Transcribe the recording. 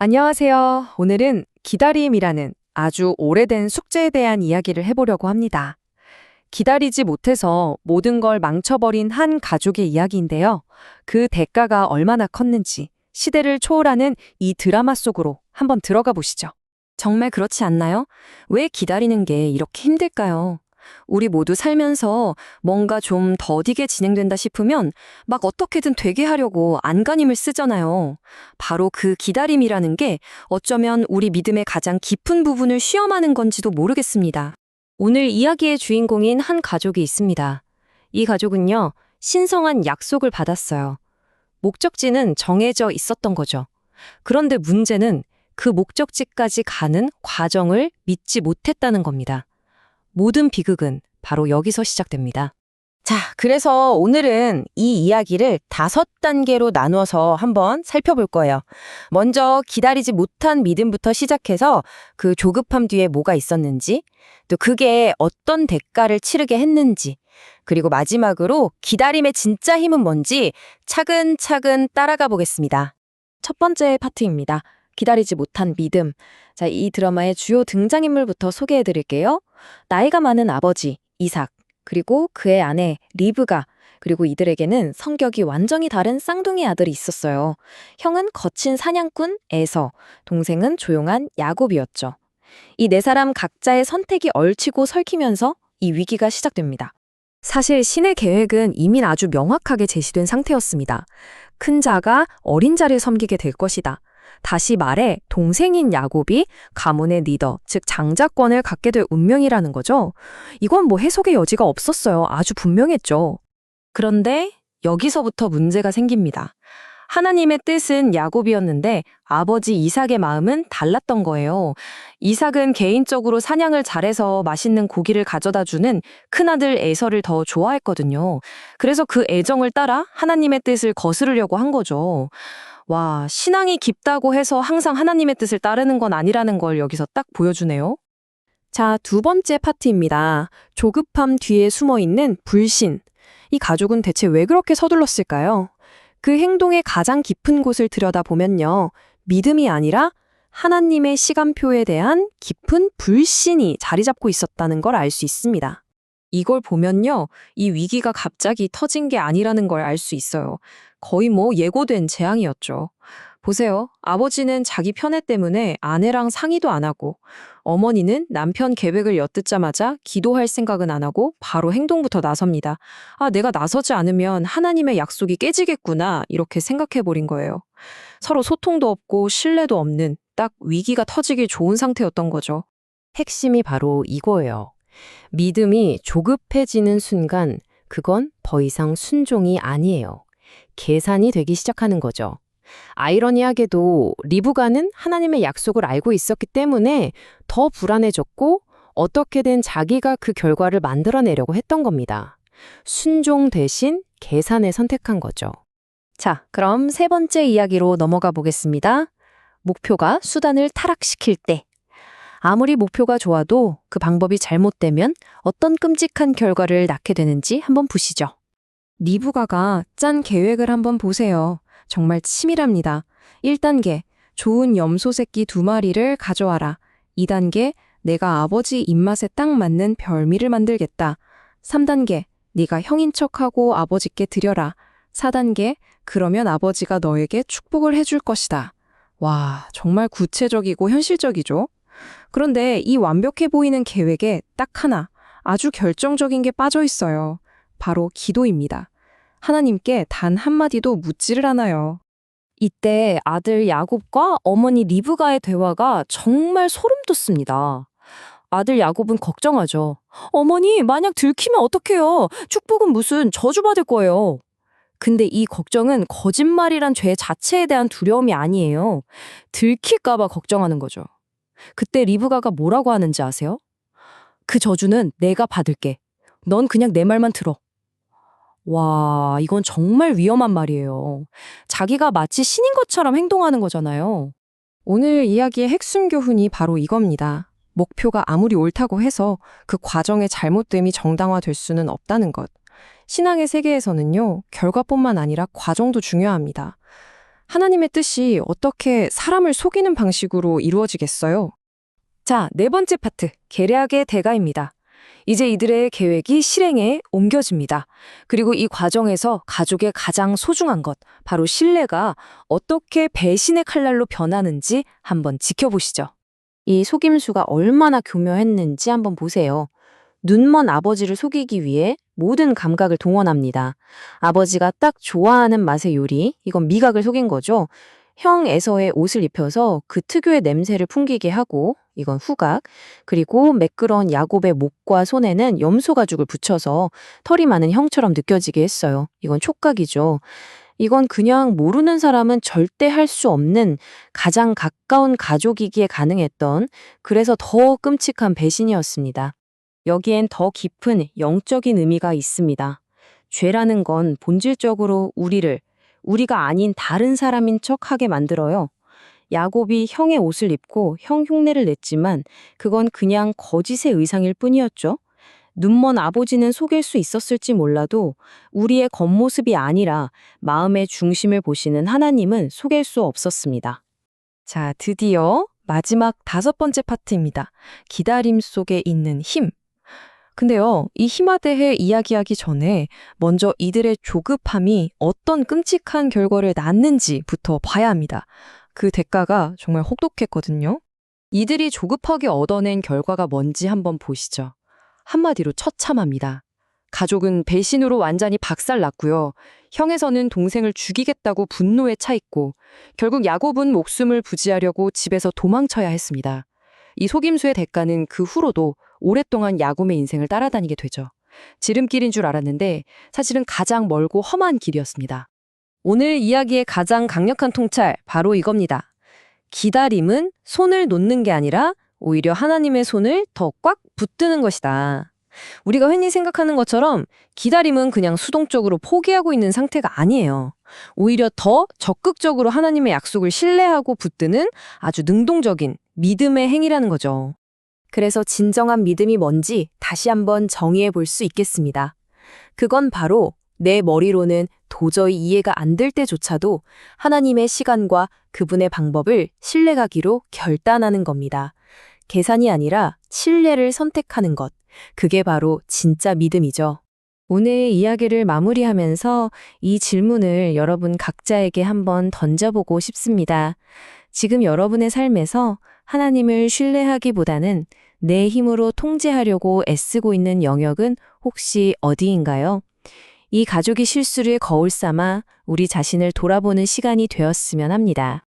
안녕하세요. 오늘은 기다림이라는 아주 오래된 숙제에 대한 이야기를 해보려고 합니다. 기다리지 못해서 모든 걸 망쳐버린 한 가족의 이야기인데요. 그 대가가 얼마나 컸는지 시대를 초월하는 이 드라마 속으로 한번 들어가 보시죠. 정말 그렇지 않나요? 왜 기다리는 게 이렇게 힘들까요? 우리 모두 살면서 뭔가 좀 더디게 진행된다 싶으면 막 어떻게든 되게 하려고 안간힘을 쓰잖아요. 바로 그 기다림이라는 게 어쩌면 우리 믿음의 가장 깊은 부분을 시험하는 건지도 모르겠습니다. 오늘 이야기의 주인공인 한 가족이 있습니다. 이 가족은요, 신성한 약속을 받았어요. 목적지는 정해져 있었던 거죠. 그런데 문제는 그 목적지까지 가는 과정을 믿지 못했다는 겁니다. 모든 비극은 바로 여기서 시작됩니다. 자, 그래서 오늘은 이 이야기를 5단계로 나누어서 한번 살펴볼 거예요. 먼저 기다리지 못한 믿음부터 시작해서 그 조급함 뒤에 뭐가 있었는지, 또 그게 어떤 대가를 치르게 했는지, 그리고 마지막으로 기다림의 진짜 힘은 뭔지 차근차근 따라가 보겠습니다. 첫 번째 파트입니다. 기다리지 못한 믿음. 자, 이 드라마의 주요 등장인물부터 소개해 드릴게요. 나이가 많은 아버지, 이삭, 그리고 그의 아내, 리브가, 그리고 이들에게는 성격이 완전히 다른 쌍둥이 아들이 있었어요. 형은 거친 사냥꾼, 에서, 동생은 조용한 야곱이었죠. 이 네 사람 각자의 선택이 얽히고 설키면서 이 위기가 시작됩니다. 사실 신의 계획은 이미 아주 명확하게 제시된 상태였습니다. 큰 자가 어린 자를 섬기게 될 것이다. 다시 말해 동생인 야곱이 가문의 리더, 즉 장자권을 갖게 될 운명이라는 거죠. 이건 뭐 해석의 여지가 없었어요. 아주 분명했죠. 그런데 여기서부터 문제가 생깁니다. 하나님의 뜻은 야곱이었는데 아버지 이삭의 마음은 달랐던 거예요. 이삭은 개인적으로 사냥을 잘해서 맛있는 고기를 가져다 주는 큰아들 에서를 더 좋아했거든요. 그래서 그 애정을 따라 하나님의 뜻을 거스르려고 한 거죠. 와, 신앙이 깊다고 해서 항상 하나님의 뜻을 따르는 건 아니라는 걸 여기서 딱 보여주네요. 자, 두 번째 파트입니다. 조급함 뒤에 숨어 있는 불신. 이 가족은 대체 왜 그렇게 서둘렀을까요? 그 행동의 가장 깊은 곳을 들여다보면요. 믿음이 아니라 하나님의 시간표에 대한 깊은 불신이 자리 잡고 있었다는 걸 알 수 있습니다. 이걸 보면요. 이 위기가 갑자기 터진 게 아니라는 걸 알 수 있어요. 거의 뭐 예고된 재앙이었죠. 보세요. 아버지는 자기 편애 때문에 아내랑 상의도 안 하고, 어머니는 남편 계획을 엿듣자마자 기도할 생각은 안 하고 바로 행동부터 나섭니다. 아, 내가 나서지 않으면 하나님의 약속이 깨지겠구나, 이렇게 생각해버린 거예요. 서로 소통도 없고 신뢰도 없는 딱 위기가 터지기 좋은 상태였던 거죠. 핵심이 바로 이거예요. 믿음이 조급해지는 순간 그건 더 이상 순종이 아니에요. 계산이 되기 시작하는 거죠. 아이러니하게도 리브가는 하나님의 약속을 알고 있었기 때문에 더 불안해졌고 어떻게든 자기가 그 결과를 만들어내려고 했던 겁니다. 순종 대신 계산을 선택한 거죠. 자, 그럼 세 번째 이야기로 넘어가 보겠습니다. 목표가 수단을 타락시킬 때. 아무리 목표가 좋아도 그 방법이 잘못되면 어떤 끔찍한 결과를 낳게 되는지 한번 보시죠. 리브가가 짠 계획을 한번 보세요. 정말 치밀합니다. 1단계, 좋은 염소 새끼 2마리를 가져와라. 2단계, 내가 아버지 입맛에 딱 맞는 별미를 만들겠다. 3단계, 네가 형인 척하고 아버지께 드려라. 4단계, 그러면 아버지가 너에게 축복을 해줄 것이다. 와, 정말 구체적이고 현실적이죠? 그런데 이 완벽해 보이는 계획에 딱 하나, 아주 결정적인 게 빠져 있어요. 바로 기도입니다. 하나님께 단 한마디도 묻지를 않아요. 이때 아들 야곱과 어머니 리브가의 대화가 정말 소름 돋습니다. 아들 야곱은 걱정하죠. 어머니, 만약 들키면 어떡해요? 축복은 무슨 저주받을 거예요. 근데 이 걱정은 거짓말이란 죄 자체에 대한 두려움이 아니에요. 들킬까 봐 걱정하는 거죠. 그때 리브가가 뭐라고 하는지 아세요? 그 저주는 내가 받을게. 넌 그냥 내 말만 들어. 와, 이건 정말 위험한 말이에요. 자기가 마치 신인 것처럼 행동하는 거잖아요. 오늘 이야기의 핵심 교훈이 바로 이겁니다. 목표가 아무리 옳다고 해서 그 과정의 잘못됨이 정당화될 수는 없다는 것. 신앙의 세계에서는요, 결과뿐만 아니라 과정도 중요합니다. 하나님의 뜻이 어떻게 사람을 속이는 방식으로 이루어지겠어요? 자, 네 번째 파트, 계략의 대가입니다. 이제 이들의 계획이 실행에 옮겨집니다. 그리고 이 과정에서 가족의 가장 소중한 것, 바로 신뢰가 어떻게 배신의 칼날로 변하는지 한번 지켜보시죠. 이 속임수가 얼마나 교묘했는지 한번 보세요. 눈먼 아버지를 속이기 위해 모든 감각을 동원합니다. 아버지가 딱 좋아하는 맛의 요리, 이건 미각을 속인 거죠. 형 에서의 옷을 입혀서 그 특유의 냄새를 풍기게 하고, 이건 후각. 그리고 매끄러운 야곱의 목과 손에는 염소 가죽을 붙여서 털이 많은 형처럼 느껴지게 했어요. 이건 촉각이죠. 이건 그냥 모르는 사람은 절대 할 수 없는 가장 가까운 가족이기에 가능했던, 그래서 더 끔찍한 배신이었습니다. 여기엔 더 깊은 영적인 의미가 있습니다. 죄라는 건 본질적으로 우리가 아닌 다른 사람인 척 하게 만들어요. 야곱이 형의 옷을 입고 형 흉내를 냈지만 그건 그냥 거짓의 의상일 뿐이었죠. 눈먼 아버지는 속일 수 있었을지 몰라도 우리의 겉모습이 아니라 마음의 중심을 보시는 하나님은 속일 수 없었습니다. 자, 드디어 마지막 5번째 파트입니다. 기다림 속에 있는 힘. 근데요, 이 힘에 대해 이야기하기 전에 먼저 이들의 조급함이 어떤 끔찍한 결과를 낳는지부터 봐야 합니다. 그 대가가 정말 혹독했거든요. 이들이 조급하게 얻어낸 결과가 뭔지 한번 보시죠. 한마디로 처참합니다. 가족은 배신으로 완전히 박살났고요. 형에서는 동생을 죽이겠다고 분노에 차 있고 결국 야곱은 목숨을 부지하려고 집에서 도망쳐야 했습니다. 이 속임수의 대가는 그 후로도 오랫동안 야곱의 인생을 따라다니게 되죠. 지름길인 줄 알았는데 사실은 가장 멀고 험한 길이었습니다. 오늘 이야기의 가장 강력한 통찰, 바로 이겁니다. 기다림은 손을 놓는 게 아니라 오히려 하나님의 손을 더 꽉 붙드는 것이다. 우리가 흔히 생각하는 것처럼 기다림은 그냥 수동적으로 포기하고 있는 상태가 아니에요. 오히려 더 적극적으로 하나님의 약속을 신뢰하고 붙드는 아주 능동적인 믿음의 행위라는 거죠. 그래서 진정한 믿음이 뭔지 다시 한번 정의해 볼 수 있겠습니다. 그건 바로 내 머리로는 도저히 이해가 안 될 때조차도 하나님의 시간과 그분의 방법을 신뢰하기로 결단하는 겁니다. 계산이 아니라 신뢰를 선택하는 것. 그게 바로 진짜 믿음이죠. 오늘 이야기를 마무리하면서 이 질문을 여러분 각자에게 한번 던져보고 싶습니다. 지금 여러분의 삶에서 하나님을 신뢰하기보다는 내 힘으로 통제하려고 애쓰고 있는 영역은 혹시 어디인가요? 이 가족의 실수를 거울 삼아 우리 자신을 돌아보는 시간이 되었으면 합니다.